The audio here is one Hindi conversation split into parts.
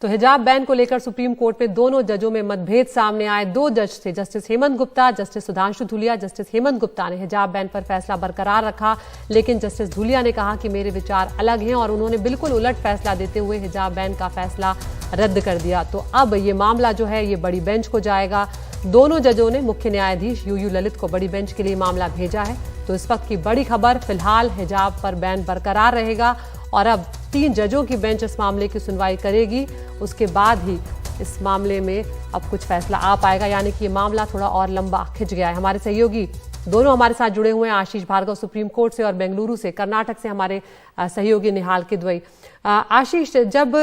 तो हिजाब बैन को लेकर सुप्रीम कोर्ट में दोनों जजों में मतभेद सामने आए। दो जज थे, justice Hemant Gupta, justice Sudhanshu Dhulia. Justice Hemant Gupta ने हिजाब बैन पर फैसला बरकरार रखा, लेकिन जस्टिस धूलिया ने कहा कि मेरे विचार अलग हैं और उन्होंने बिल्कुल उलट फैसला देते हुए हिजाब बैन का फैसला रद्द कर दिया। तो अब ये मामला जो है ये बड़ी बेंच को जाएगा। दोनों जजों ने मुख्य न्यायाधीश यूयू ललित को बड़ी बेंच के लिए मामला भेजा है। तो इस वक्त की बड़ी खबर, फिलहाल हिजाब पर बैन बरकरार रहेगा और अब 3 जजों की बेंच इस मामले की सुनवाई करेगी। उसके बाद ही इस मामले में अब कुछ फैसला आ पाएगा, यानी कि ये मामला थोड़ा और लंबा खिंच गया है। हमारे सहयोगी दोनों हमारे साथ जुड़े हुए हैं, आशीष भार्गव सुप्रीम कोर्ट से और बेंगलुरु से, कर्नाटक से हमारे सहयोगी निहाल किदवई। आशीष, जब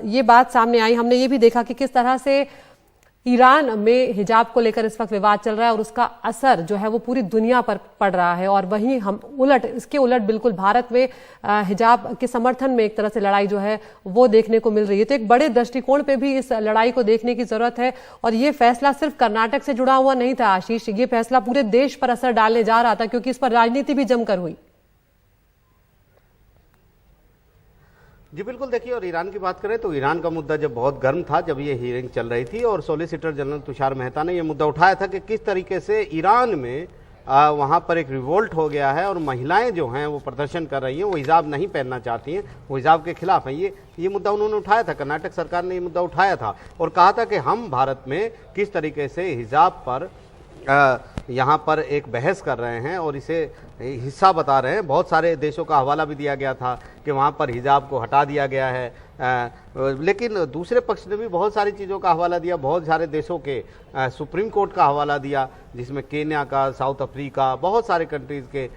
ये बात सामने आई, हमने ये भी देखा कि किस तरह से ईरान में हिजाब को लेकर इस वक्त विवाद चल रहा है और उसका असर जो है वो पूरी दुनिया पर पड़ रहा है। और वहीं हम इसके उलट बिल्कुल भारत में हिजाब के समर्थन में एक तरह से लड़ाई जो है वो देखने को मिल रही है। तो एक बड़े दृष्टिकोण पे भी इस लड़ाई को देखने की जरूरत है। और ये फैसला सिर्फ कर्नाटक से जुड़ा हुआ नहीं था आशीष, ये फैसला पूरे देश पर असर डालने जा रहा था, क्योंकि इस पर राजनीति भी जमकर हुई। जी बिल्कुल, देखिए, और ईरान की बात करें तो ईरान का मुद्दा जब बहुत गर्म था, जब ये हियरिंग चल रही थी और सॉलिसिटर जनरल तुषार मेहता ने ये मुद्दा उठाया था कि किस तरीके से ईरान में वहाँ पर एक रिवोल्ट हो गया है और महिलाएं जो हैं वो प्रदर्शन कर रही हैं, वो हिजाब नहीं पहनना चाहती हैं, वो हिजाब के खिलाफ हैं। ये मुद्दा उन्होंने उठाया था, कर्नाटक सरकार ने ये मुद्दा उठाया था और कहा था कि हम भारत में किस तरीके से हिजाब पर यहाँ पर एक बहस कर रहे हैं और इसे हिस्सा बता रहे हैं। बहुत सारे देशों का हवाला भी दिया गया था कि वहाँ पर हिजाब को हटा दिया गया है, लेकिन दूसरे पक्ष ने भी बहुत सारी चीज़ों का हवाला दिया, बहुत सारे देशों के सुप्रीम कोर्ट का हवाला दिया, जिसमें केन्या का, साउथ अफ्रीका, बहुत सारे कंट्रीज़ के,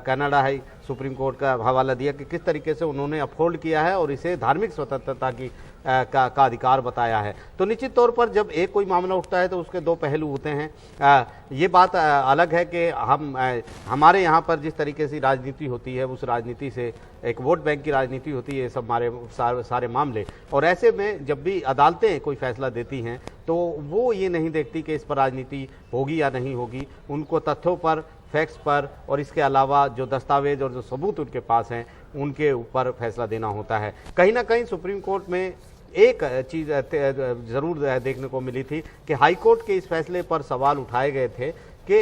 कनाडा है, सुप्रीम कोर्ट का हवाला दिया कि किस तरीके से उन्होंने अपहोल्ड किया है और इसे धार्मिक स्वतंत्रता की का अधिकार बताया है। तो निश्चित तौर पर जब एक कोई मामला उठता है तो उसके 2 पहलू होते हैं। ये बात अलग है कि हमारे यहाँ पर जिस तरीके से राजनीति होती है, उस राजनीति से एक वोट बैंक की राजनीति होती है, सब हमारे सारे मामले। और ऐसे में जब भी अदालतें कोई फैसला देती हैं तो वो ये नहीं देखती कि इस पर राजनीति होगी या नहीं होगी, उनको तथ्यों पर, फैक्ट्स पर और इसके अलावा जो दस्तावेज और जो सबूत उनके पास हैं उनके ऊपर फैसला देना होता है। कहीं ना कहीं सुप्रीम कोर्ट में एक चीज जरूर देखने को मिली थी कि हाई कोर्ट के इस फैसले पर सवाल उठाए गए थे कि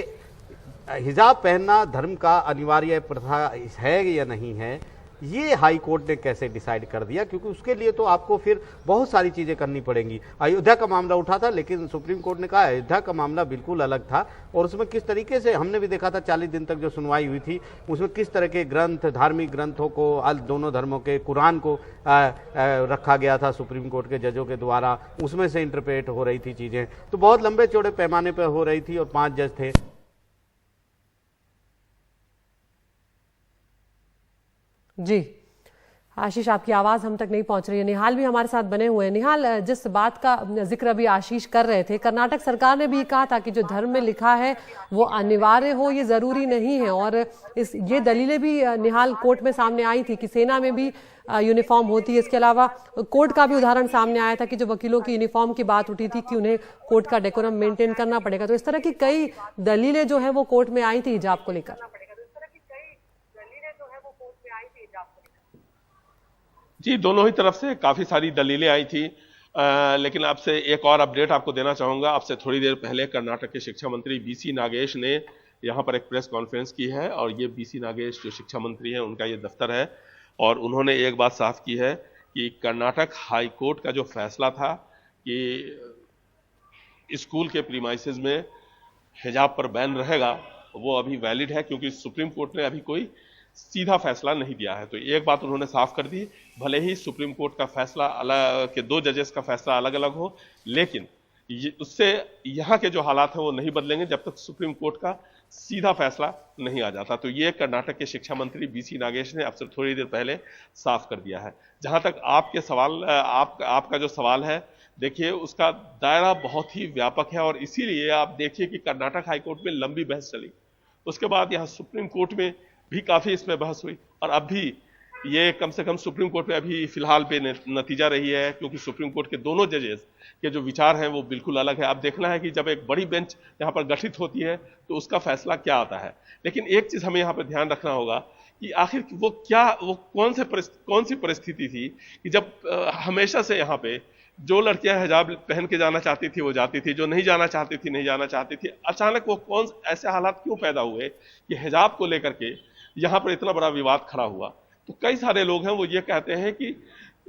हिजाब पहनना धर्म का अनिवार्य प्रथा है या नहीं है। ये हाई कोर्ट ने कैसे डिसाइड कर दिया, क्योंकि उसके लिए तो आपको फिर बहुत सारी चीजें करनी पड़ेंगी। अयोध्या का मामला उठा था, लेकिन सुप्रीम कोर्ट ने कहा अयोध्या का मामला बिल्कुल अलग था और उसमें किस तरीके से हमने भी देखा था 40 दिन तक जो सुनवाई हुई थी, उसमें किस तरह के ग्रंथ, धार्मिक ग्रंथों को, दोनों धर्मों के, कुरान को रखा गया था सुप्रीम कोर्ट के जजों के द्वारा, उसमें से इंटरप्रेट हो रही थी चीजें। तो बहुत लंबे चौड़े पैमाने पर हो रही थी और 5 जज थे। जी आशीष, आपकी आवाज हम तक नहीं पहुंच रही है। निहाल भी हमारे साथ बने हुए हैं। निहाल, जिस बात का जिक्र अभी आशीष कर रहे थे, कर्नाटक सरकार ने भी कहा था कि जो धर्म में लिखा है वो अनिवार्य हो, ये जरूरी नहीं है। और ये दलीलें भी निहाल कोर्ट में सामने आई थी कि सेना में भी यूनिफॉर्म होती है। इसके अलावा कोर्ट का भी उदाहरण सामने आया था कि जो वकीलों की यूनिफॉर्म की बात उठी थी कि उन्हें कोर्ट का डेकोरम मेंटेन करना पड़ेगा। तो इस तरह की कई दलीलें जो है वो कोर्ट में आई थी हिजाब को लेकर। जी, दोनों ही तरफ से काफी सारी दलीलें आई थी, लेकिन आपसे एक और अपडेट आपको देना चाहूंगा। आपसे थोड़ी देर पहले कर्नाटक के शिक्षा मंत्री बीसी नागेश ने यहाँ पर एक प्रेस कॉन्फ्रेंस की है और ये बीसी नागेश जो शिक्षा मंत्री हैं उनका ये दफ्तर है और उन्होंने एक बात साफ की है कि कर्नाटक हाई कोर्ट का जो फैसला था कि स्कूल के प्रीमाइसेस में हिजाब पर बैन रहेगा वो अभी वैलिड है, क्योंकि सुप्रीम कोर्ट ने अभी कोई सीधा फैसला नहीं दिया है। तो एक बात उन्होंने साफ कर दी, भले ही सुप्रीम कोर्ट का फैसला अलग के 2 जजेस का फैसला अलग अलग हो, लेकिन उससे यहाँ के जो हालात हैं वो नहीं बदलेंगे जब तक सुप्रीम कोर्ट का सीधा फैसला नहीं आ जाता। तो ये कर्नाटक के शिक्षा मंत्री बीसी नागेश ने अब से थोड़ी देर पहले साफ कर दिया है। जहां तक आपके सवाल आपका जो सवाल है, देखिए उसका दायरा बहुत ही व्यापक है और इसीलिए आप देखिए कि कर्नाटक हाईकोर्ट में लंबी बहस चली, उसके बाद यहाँ सुप्रीम कोर्ट में भी काफी इसमें बहस हुई और अब भी ये कम से कम सुप्रीम कोर्ट में अभी फिलहाल पे नतीजा रही है, क्योंकि सुप्रीम कोर्ट के दोनों जजेस के जो विचार हैं वो बिल्कुल अलग है। अब देखना है कि जब एक बड़ी बेंच यहाँ पर गठित होती है तो उसका फैसला क्या आता है। लेकिन एक चीज हमें यहाँ पर ध्यान रखना होगा कि आखिर वो कौन सी परिस्थिति थी कि जब हमेशा से यहाँ पे जो लड़कियां हिजाब पहन के जाना चाहती थी वो जाती थी, जो नहीं जाना चाहती थी नहीं जाना चाहती थी। अचानक वो कौन ऐसे हालात क्यों पैदा हुए कि हिजाब को लेकर के यहाँ पर इतना बड़ा विवाद खड़ा हुआ। तो कई सारे लोग हैं वो ये कहते हैं कि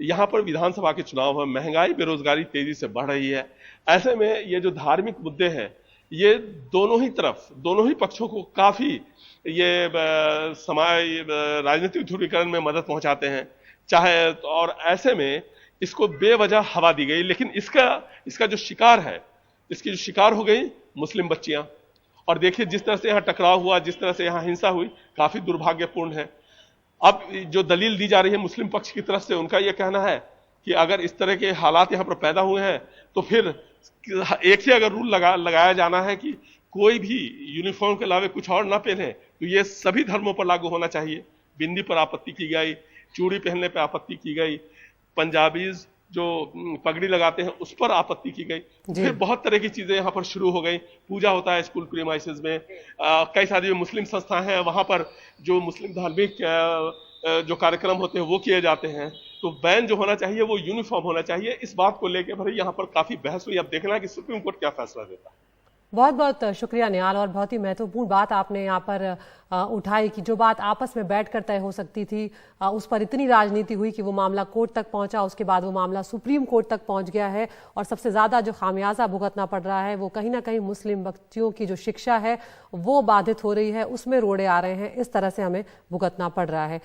यहाँ पर विधानसभा के चुनाव है, महंगाई बेरोजगारी तेजी से बढ़ रही है, ऐसे में ये जो धार्मिक मुद्दे हैं ये दोनों ही पक्षों को काफी ये राजनीतिक ध्रुवीकरण में मदद पहुंचाते हैं चाहे, और ऐसे में इसको बेवजह हवा दी गई। लेकिन इसका जो शिकार है, इसकी जो शिकार हो गई मुस्लिम बच्चियां, और देखिए जिस तरह से यहाँ टकराव हुआ, जिस तरह से यहाँ हिंसा हुई, काफी दुर्भाग्यपूर्ण है। अब जो दलील दी जा रही है मुस्लिम पक्ष की तरफ से, उनका यह कहना है कि अगर इस तरह के हालात यहाँ पर पैदा हुए हैं तो फिर एक ही अगर रूल लगाया जाना है कि कोई भी यूनिफॉर्म के अलावा कुछ और ना पहने, तो ये सभी धर्मों पर लागू होना चाहिए। बिंदी पर आपत्ति की गई, चूड़ी पहनने पर आपत्ति की गई, पंजाबीज जो पगड़ी लगाते हैं उस पर आपत्ति की गई, फिर बहुत तरह की चीजें यहाँ पर शुरू हो गई। पूजा होता है स्कूल प्रीमाइसेस में, कई सारी जो मुस्लिम संस्थाएं हैं वहां पर जो मुस्लिम धार्मिक जो कार्यक्रम होते हैं वो किए जाते हैं। तो बैन जो होना चाहिए वो यूनिफॉर्म होना चाहिए। इस बात को लेकर भाई यहाँ पर काफी बहस हुई। अब देखना है कि सुप्रीम कोर्ट क्या फैसला देता है। बहुत बहुत शुक्रिया निहाल, और बहुत ही महत्वपूर्ण बात आपने यहाँ पर उठाई कि जो बात आपस में बैठकर तय हो सकती थी उस पर इतनी राजनीति हुई कि वो मामला कोर्ट तक पहुंचा, उसके बाद वो मामला सुप्रीम कोर्ट तक पहुंच गया है, और सबसे ज्यादा जो खामियाजा भुगतना पड़ रहा है वो कहीं ना कहीं मुस्लिम बच्चियों की जो शिक्षा है वो बाधित हो रही है, उसमें रोड़े आ रहे हैं, इस तरह से हमें भुगतना पड़ रहा है।